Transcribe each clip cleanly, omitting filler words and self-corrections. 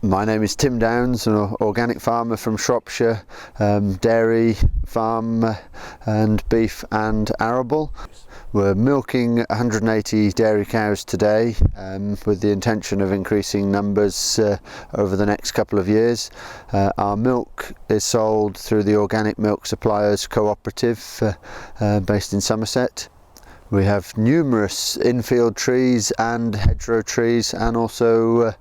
My name is Tim Downs, an organic farmer from Shropshire, dairy farm and beef and arable. We're milking 180 dairy cows today with the intention of increasing numbers over the next couple of years. Our milk is sold through the Organic Milk Suppliers Cooperative based in Somerset. We have numerous infield trees and hedgerow trees, and also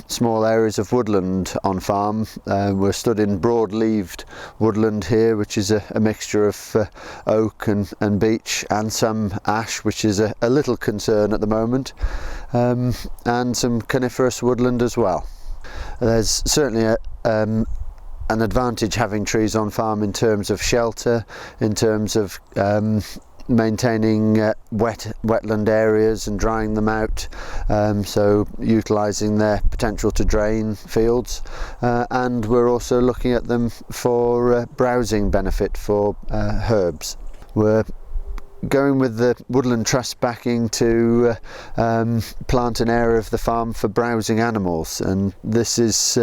small areas of woodland on farm. We're stood in broad-leaved woodland here, which is a mixture of oak and beech, and some ash, which is a little concern at the moment, and some coniferous woodland as well. There's certainly an advantage having trees on farm in terms of shelter, in terms of maintaining wetland areas and drying them out, so utilising their potential to drain fields, and we're also looking at them for browsing benefit for herbs. We're going with the Woodland Trust backing to plant an area of the farm for browsing animals, and this is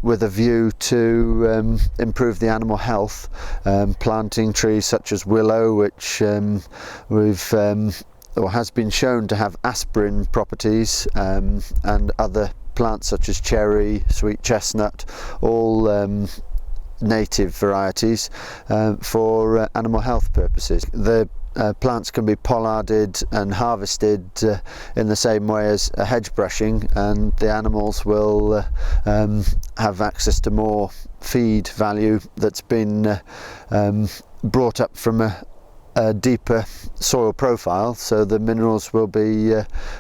with a view to improve the animal health, planting trees such as willow, which has been shown to have aspirin properties, and other plants such as cherry, sweet chestnut, all native varieties for animal health purposes. The plants can be pollarded and harvested in the same way as a hedge brushing, and the animals will have access to more feed value that's been brought up from a deeper soil profile, so the minerals will be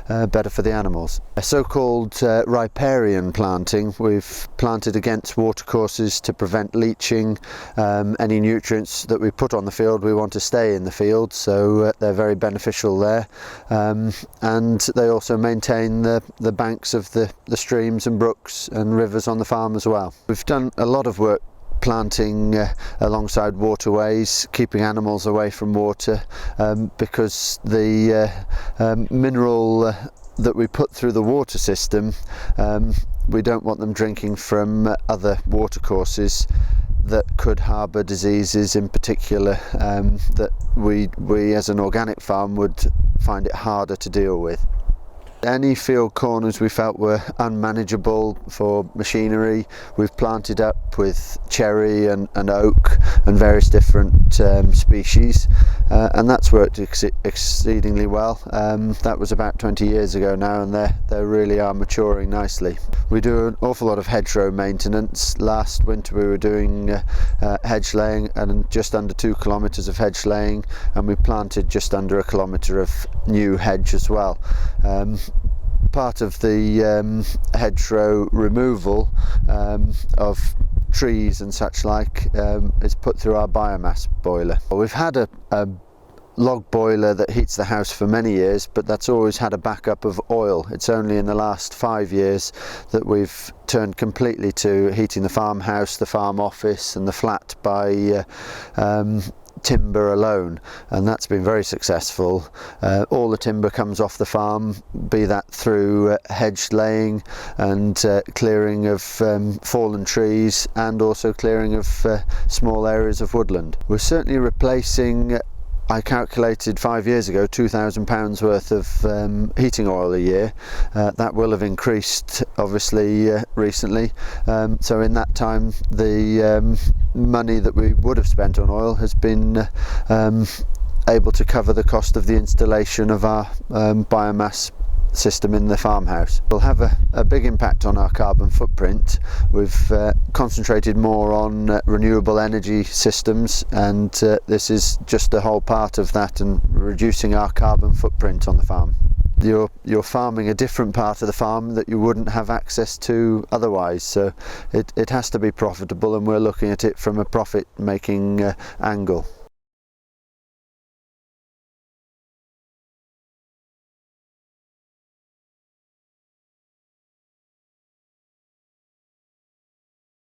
better for the animals. A so-called riparian planting, we've planted against watercourses to prevent leaching. Any nutrients that we put on the field, we want to stay in the field, so they're very beneficial there, and they also maintain the banks of the streams and brooks and rivers on the farm as well. We've done a lot of work planting alongside waterways, keeping animals away from water, because the mineral that we put through the water system, we don't want them drinking from other watercourses that could harbour diseases in particular, that we as an organic farm would find it harder to deal with. Any field corners we felt were unmanageable for machinery, we've planted up with cherry and oak and various different species, and that's worked exceedingly well. That was about 20 years ago now, and they really are maturing nicely. We do an awful lot of hedgerow maintenance. Last winter we were doing hedge laying, and just under 2 kilometres of hedge laying, and we planted just under 1 kilometre of new hedge as well. Part of the hedgerow removal of trees and such like is put through our biomass boiler. We've had a log boiler that heats the house for many years, but that's always had a backup of oil. It's only in the last 5 years that we've turned completely to heating the farmhouse, the farm office and the flat by timber alone, and that's been very successful. All the timber comes off the farm, be that through hedge laying and clearing of fallen trees, and also clearing of small areas of woodland. We're certainly replacing, I calculated 5 years ago, £2,000 worth of heating oil a year. That will have increased obviously recently, so in that time the money that we would have spent on oil has been able to cover the cost of the installation of our biomass system in the farmhouse. Will have a big impact on our carbon footprint. We've concentrated more on renewable energy systems, and this is just a whole part of that, and reducing our carbon footprint on the farm. You're farming a different part of the farm that you wouldn't have access to otherwise, so it has to be profitable, and we're looking at it from a profit making angle.